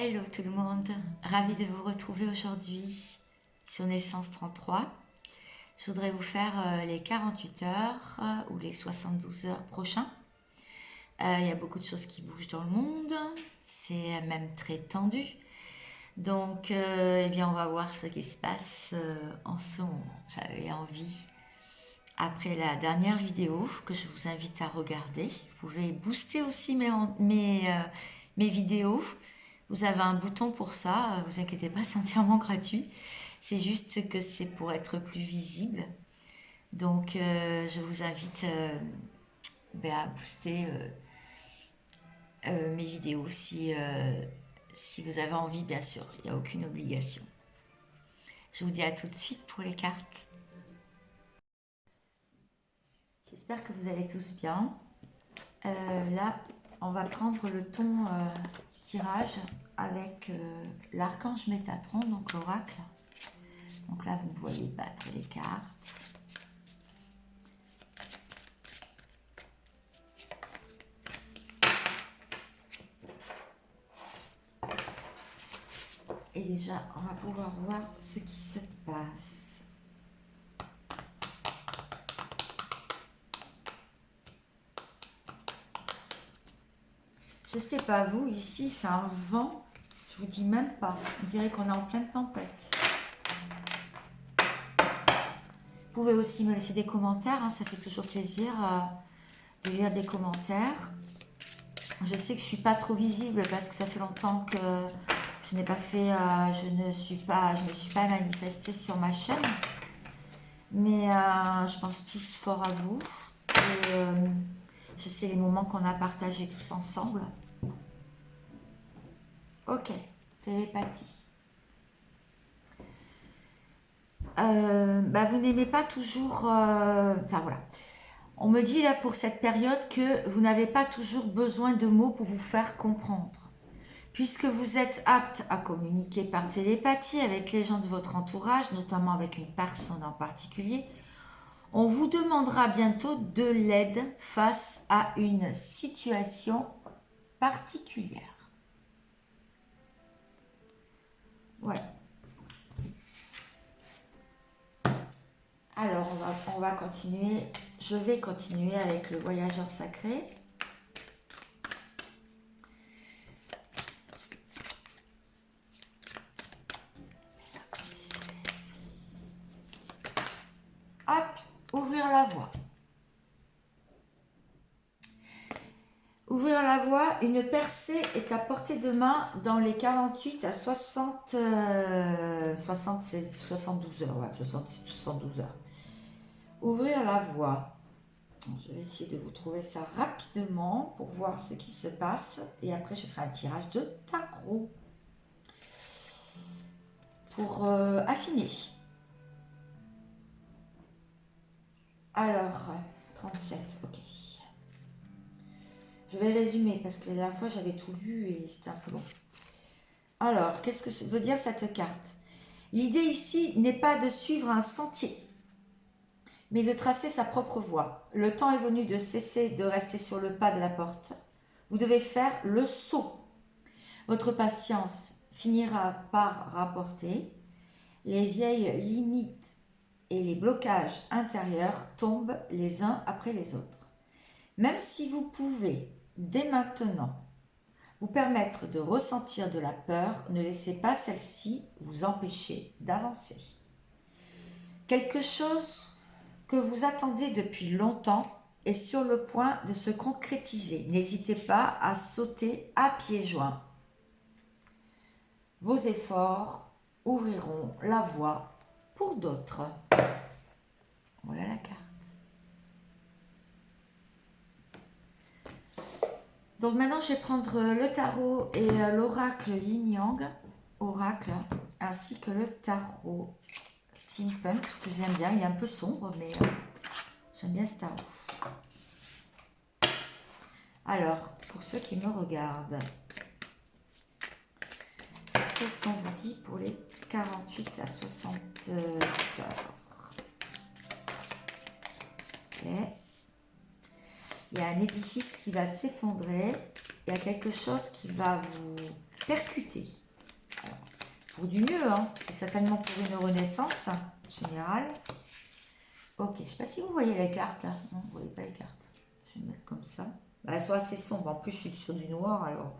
Hello tout le monde, ravie de vous retrouver aujourd'hui sur Naissance 33. Je voudrais vous faire les 48 heures ou les 72 heures prochains. Il y a beaucoup de choses qui bougent dans le monde, c'est même très tendu. Donc, eh bien, on va voir ce qui se passe en ce moment. J'avais envie, après la dernière vidéo que je vous invite à regarder, vous pouvez booster aussi mes vidéos. Vous avez un bouton pour ça, vous inquiétez pas, c'est entièrement gratuit. C'est juste que c'est pour être plus visible. Donc, je vous invite à booster mes vidéos si vous avez envie, bien sûr. Il n'y a aucune obligation. Je vous dis à tout de suite pour les cartes. J'espère que vous allez tous bien. Là, on va prendre le ton du tirage avec l'archange Métatron, donc l'oracle. Donc là, vous me voyez battre les cartes. Et déjà, on va pouvoir voir ce qui se passe. Je sais pas, vous, ici, il fait un vent. Je vous dis même pas. On dirait qu'on est en pleine tempête. Vous pouvez aussi me laisser des commentaires. Hein, ça fait toujours plaisir de lire des commentaires. Je sais que je suis pas trop visible parce que ça fait longtemps que je n'ai pas fait, je ne me suis pas manifestée sur ma chaîne. Mais je pense tous fort à vous. Et je sais les moments qu'on a partagés tous ensemble. Ok, télépathie. Vous n'aimez pas toujours... Enfin voilà. On me dit là pour cette période que vous n'avez pas toujours besoin de mots pour vous faire comprendre. Puisque vous êtes apte à communiquer par télépathie avec les gens de votre entourage, notamment avec une personne en particulier, on vous demandera bientôt de l'aide face à une situation particulière. Ouais. Alors, on va continuer. Je vais continuer avec le voyageur sacré. Hop, ouvrir la voie. Ouvrir la voie, une percée est à portée de main dans les 48 à 72 heures. Ouais, 72 heures. Ouvrir la voie. Je vais essayer de vous trouver ça rapidement pour voir ce qui se passe. Et après, je ferai un tirage de tarot pour affiner. Alors, 37, ok. Je vais résumer parce que la dernière fois, j'avais tout lu et c'était un peu long. Alors, qu'est-ce que veut dire cette carte? L'idée ici n'est pas de suivre un sentier, mais de tracer sa propre voie. Le temps est venu de cesser de rester sur le pas de la porte. Vous devez faire le saut. Votre patience finira par rapporter. Les vieilles limites et les blocages intérieurs tombent les uns après les autres. Même si vous pouvez, dès maintenant, vous permettre de ressentir de la peur, ne laissez pas celle-ci vous empêcher d'avancer. Quelque chose que vous attendez depuis longtemps est sur le point de se concrétiser. N'hésitez pas à sauter à pieds joints. Vos efforts ouvriront la voie pour d'autres. Voilà la carte. Donc maintenant, je vais prendre le tarot et l'oracle Yin Yang, oracle, ainsi que le tarot steampunk, que j'aime bien. Il est un peu sombre, mais j'aime bien ce tarot. Alors, pour ceux qui me regardent, qu'est-ce qu'on vous dit pour les 48 à 60 heures? Okay. Il y a un édifice qui va s'effondrer. Il y a quelque chose qui va percuté. Alors, pour du mieux, hein, c'est certainement pour une renaissance hein, générale. Ok, je ne sais pas si vous voyez les cartes là. Non, vous ne voyez pas les cartes. Je vais me mettre comme ça. Bah, elles sont assez sombres. En plus, je suis sur du noir alors.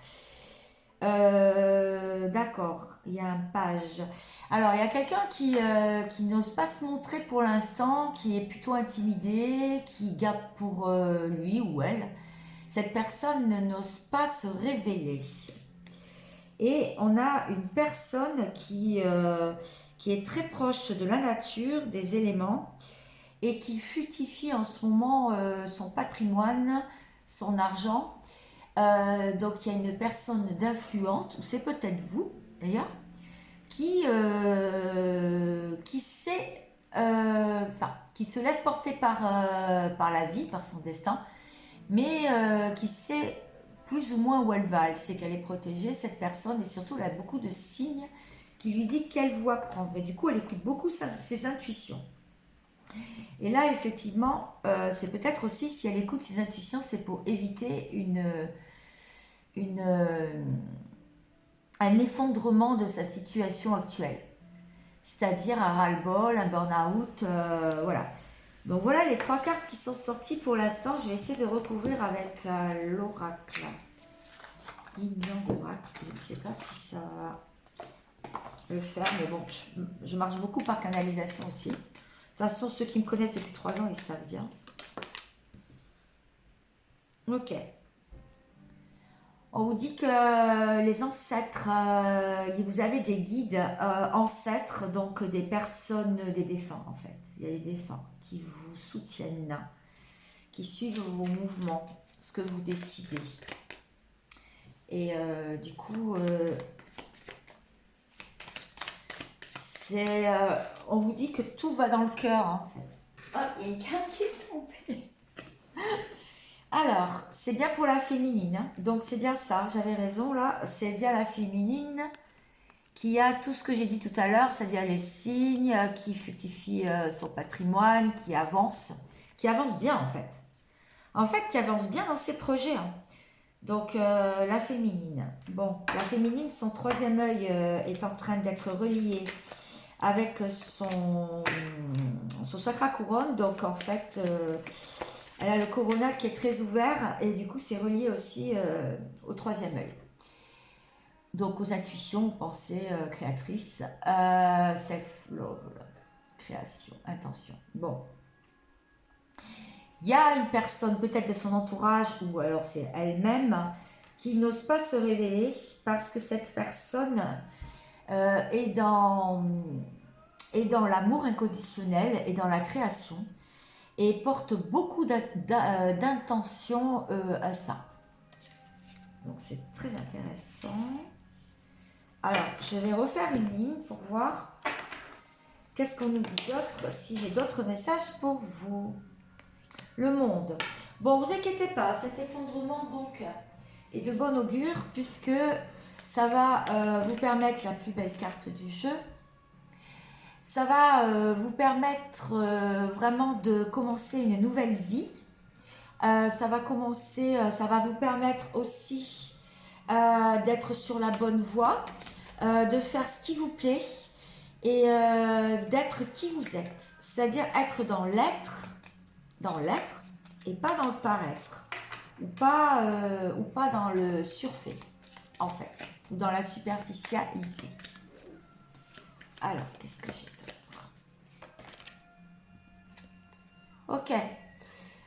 D'accord, il y a un page. Alors, il y a quelqu'un qui n'ose pas se montrer pour l'instant, qui est plutôt intimidé, qui garde pour lui ou elle. Cette personne n'ose pas se révéler. Et on a une personne qui est très proche de la nature, des éléments, et qui fructifie en ce moment son patrimoine, son argent. Donc il y a une personne d'influente, ou c'est peut-être vous d'ailleurs, qui sait, qui se laisse porter par la vie, par son destin, mais qui sait plus ou moins où elle va. Elle sait qu'elle est protégée, cette personne, et surtout elle a beaucoup de signes qui lui disent quelle voie prendre. Et du coup, elle écoute beaucoup ses intuitions. Et là, effectivement, c'est peut-être aussi, si elle écoute ses intuitions, c'est pour éviter un effondrement de sa situation actuelle. C'est-à-dire un ras-le-bol, un burn-out, voilà. Donc voilà les 3 cartes qui sont sorties pour l'instant. Je vais essayer de recouvrir avec l'oracle. Oracle. Je ne sais pas si ça va le faire, mais bon, je marche beaucoup par canalisation aussi. De toute façon, ceux qui me connaissent depuis 3 ans, ils savent bien. Ok. On vous dit que les ancêtres, vous avez des guides ancêtres, donc des personnes, des défunts en fait. Il y a des défunts qui vous soutiennent, qui suivent vos mouvements, ce que vous décidez. Et du coup, on vous dit que tout va dans le cœur. Hein, en fait. Ah, il y a une carte qui est tombée. Alors, c'est bien pour la féminine. Hein. Donc, c'est bien ça. J'avais raison là. C'est bien la féminine qui a tout ce que j'ai dit tout à l'heure, c'est-à-dire les signes, qui fructifie son patrimoine, qui avance bien en fait. En fait, qui avance bien dans ses projets. Hein. Donc, la féminine. Bon, la féminine, son 3e œil est en train d'être relié avec son chakra couronne. Donc, en fait, elle a le coronal qui est très ouvert et du coup, c'est relié aussi au 3e œil. Donc, aux intuitions, pensées créatrices, self-love, création, intention. Bon. Il y a une personne, peut-être de son entourage, ou alors c'est elle-même, qui n'ose pas se révéler parce que cette personne est dans l'amour inconditionnel et dans la création et porte beaucoup d'intention à ça. Donc c'est très intéressant. Alors, je vais refaire une ligne pour voir qu'est-ce qu'on nous dit d'autre, si j'ai d'autres messages pour vous. Le monde. Bon, vous inquiétez pas, cet effondrement donc est de bon augure puisque ça va vous permettre la plus belle carte du jeu. Ça va vous permettre vraiment de commencer une nouvelle vie. Ça va vous permettre aussi d'être sur la bonne voie, de faire ce qui vous plaît et d'être qui vous êtes. C'est-à-dire être dans l'être et pas dans le paraître ou pas dans le surfait en fait ou dans la superficialité. Alors qu'est-ce que j'ai d'autre? Ok,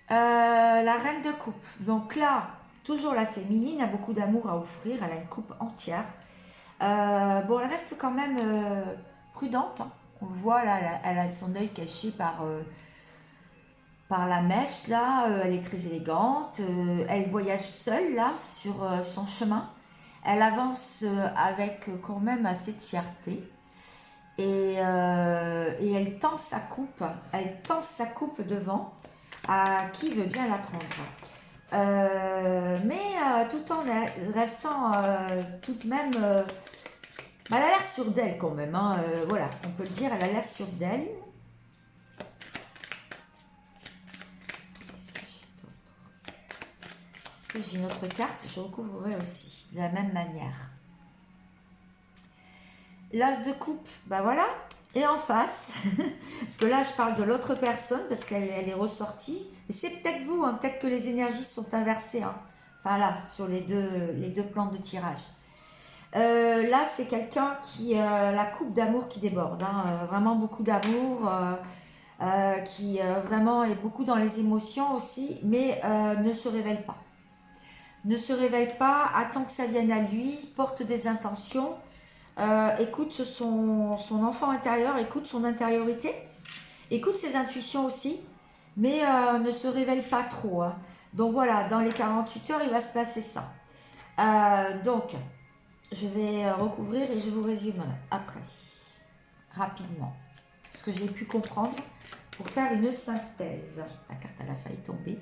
la reine de coupe. Donc là, toujours la féminine a beaucoup d'amour à offrir. Elle a une coupe entière. Bon, elle reste quand même prudente. Hein. On le voit là, elle a son œil caché par la mèche là, elle est très élégante, elle voyage seule là sur son chemin, elle avance avec quand même assez de fierté et elle tend sa coupe devant à qui veut bien la prendre. Mais tout en restant tout de même, elle a l'air sûre d'elle quand même, hein, voilà, on peut le dire, elle a l'air sûre d'elle. J'ai une autre carte, je recouvrerai aussi de la même manière. l'as de coupe, ben voilà. Et en face, parce que là je parle de l'autre personne, parce qu'elle est ressortie, mais c'est peut-être vous, hein, peut-être que les énergies sont inversées, hein. Enfin là, sur les deux plans de tirage. Là, c'est quelqu'un qui la coupe d'amour qui déborde, hein, vraiment beaucoup d'amour, qui vraiment est beaucoup dans les émotions aussi, mais ne se révèle pas. Ne se révèle pas, attend que ça vienne à lui, porte des intentions, écoute son enfant intérieur, écoute son intériorité, écoute ses intuitions aussi, mais ne se révèle pas trop, hein. Donc voilà, dans les 48 heures, il va se passer ça. Donc, je vais recouvrir et je vous résume après, rapidement, ce que j'ai pu comprendre pour faire une synthèse. La carte à la faille tombée.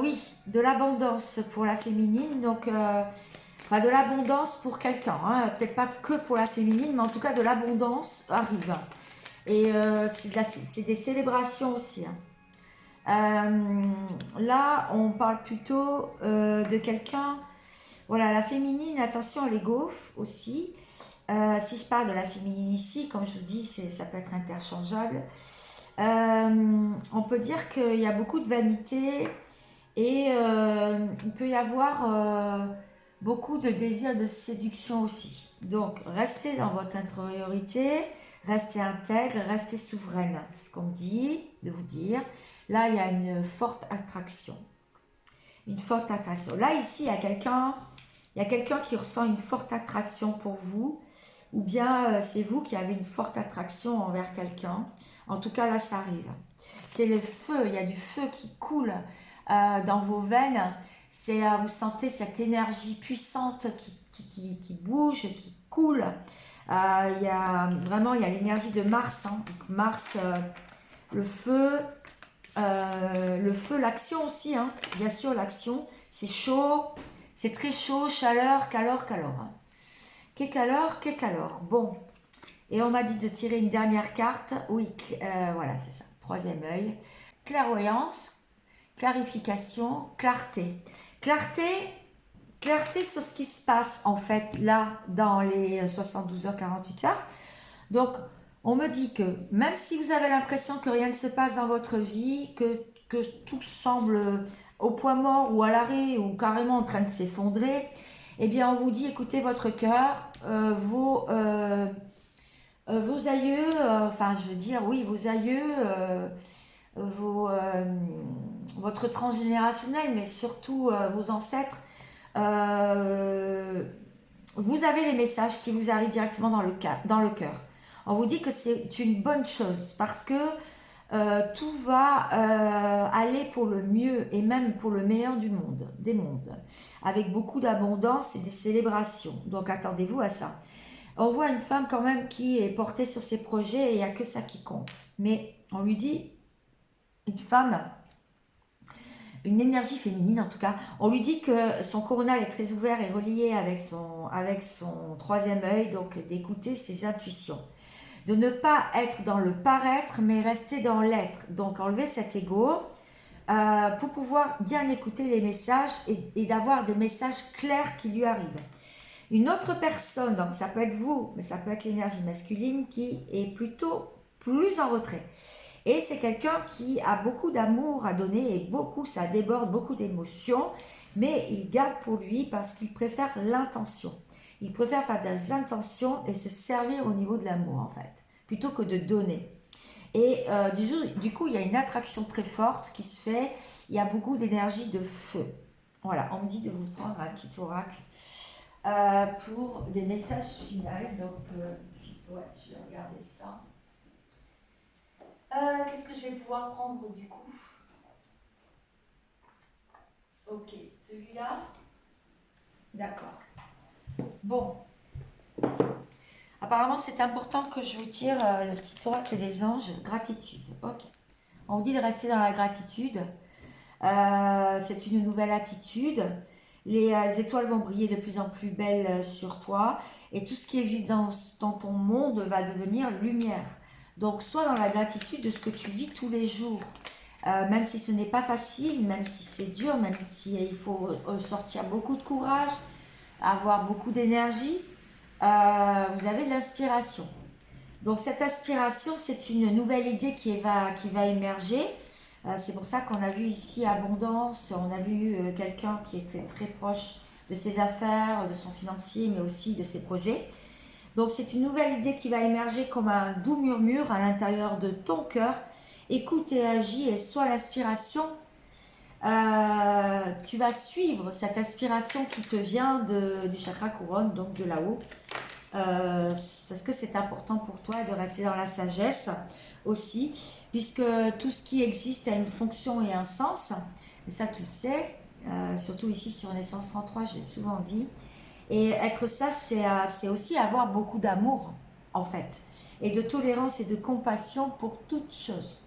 Oui, de l'abondance pour la féminine, donc enfin de l'abondance pour quelqu'un, hein, peut-être pas que pour la féminine, mais en tout cas de l'abondance arrive. Et c'est des célébrations aussi, hein. Là, on parle plutôt de quelqu'un, voilà, la féminine, attention à l'ego aussi. Si je parle de la féminine ici, comme je vous dis, ça peut être interchangeable. On peut dire qu'il y a beaucoup de vanité et il peut y avoir beaucoup de désir de séduction aussi. Donc, restez dans votre intériorité, restez intègre, restez souveraine. C'est ce qu'on me dit de vous dire. Là, il y a une forte attraction. Une forte attraction. Là, ici, il y a quelqu'un qui ressent une forte attraction pour vous, ou bien c'est vous qui avez une forte attraction envers quelqu'un. En tout cas, là, ça arrive. C'est le feu, il y a du feu qui coule dans vos veines. Vous sentez cette énergie puissante qui bouge, qui coule. Il y a l'énergie de Mars, hein. Donc Mars, le feu, l'action aussi, hein. Bien sûr, l'action, c'est chaud, c'est très chaud, chaleur, calor, hein. Qu'est calor. Bon, et on m'a dit de tirer une dernière carte. Oui, voilà, c'est ça. Troisième œil. Clairvoyance, clarification, clarté. Clarté sur ce qui se passe en fait là dans les 72 heures, 48 heures. Donc, on me dit que même si vous avez l'impression que rien ne se passe dans votre vie, que tout semble au point mort ou à l'arrêt ou carrément en train de s'effondrer, eh bien on vous dit écoutez votre cœur, vos aïeux, enfin je veux dire oui, vos aïeux, votre transgénérationnel, mais surtout vos ancêtres, vous avez les messages qui vous arrivent directement dans le cœur. On vous dit que c'est une bonne chose parce que tout va aller pour le mieux et même pour le meilleur des mondes, avec beaucoup d'abondance et des célébrations. Donc attendez-vous à ça. On voit une femme quand même qui est portée sur ses projets et il n'y a que ça qui compte. Mais on lui dit, une femme, une énergie féminine en tout cas, on lui dit que son coronal est très ouvert et relié avec son troisième œil, donc d'écouter ses intuitions. De ne pas être dans le paraître, mais rester dans l'être. Donc enlever cet ego pour pouvoir bien écouter les messages et d'avoir des messages clairs qui lui arrivent. Une autre personne, donc ça peut être vous, mais ça peut être l'énergie masculine qui est plutôt plus en retrait. Et c'est quelqu'un qui a beaucoup d'amour à donner et ça déborde beaucoup d'émotions, mais il garde pour lui parce qu'il préfère l'intention. Il préfère faire des intentions et se servir au niveau de l'amour en fait, plutôt que de donner. Et du coup, il y a une attraction très forte qui se fait, il y a beaucoup d'énergie de feu. Voilà, on me dit de vous prendre un petit oracle pour des messages finaux. Donc, ouais, je vais regarder ça. Qu'est-ce que je vais pouvoir prendre du coup? Ok, celui-là. D'accord. Bon. Apparemment, c'est important que je vous tire le petit oracle des anges. Gratitude. Ok. On vous dit de rester dans la gratitude. C'est une nouvelle attitude. Les étoiles vont briller de plus en plus belles sur toi. Et tout ce qui existe dans ton monde va devenir lumière. Donc, sois dans la gratitude de ce que tu vis tous les jours. Même si ce n'est pas facile, même si c'est dur, même s'il faut sortir beaucoup de courage, avoir beaucoup d'énergie. vous avez de l'inspiration. Donc cette aspiration, c'est une nouvelle idée qui va émerger. C'est pour ça qu'on a vu ici abondance, on a vu quelqu'un qui était très proche de ses affaires, de son financier, mais aussi de ses projets. Donc c'est une nouvelle idée qui va émerger comme un doux murmure à l'intérieur de ton cœur. Écoute et agis et sois l'inspiration. Tu vas suivre cette aspiration qui te vient du chakra couronne, donc de là-haut. Parce que c'est important pour toi de rester dans la sagesse aussi, puisque tout ce qui existe a une fonction et un sens. Et ça, tu le sais, surtout ici sur Naissance 33, je l'ai souvent dit. Et être sage, c'est aussi avoir beaucoup d'amour, en fait, et de tolérance et de compassion pour toute chose.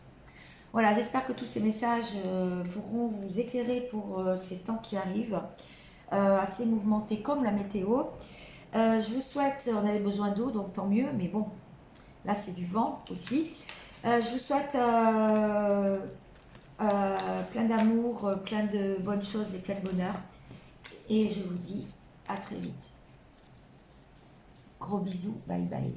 Voilà, j'espère que tous ces messages pourront vous éclairer pour ces temps qui arrivent, assez mouvementés comme la météo. Je vous souhaite, on avait besoin d'eau, donc tant mieux, mais bon, là c'est du vent aussi. Je vous souhaite plein d'amour, plein de bonnes choses et plein de bonheur. Et je vous dis à très vite. Gros bisous, bye bye.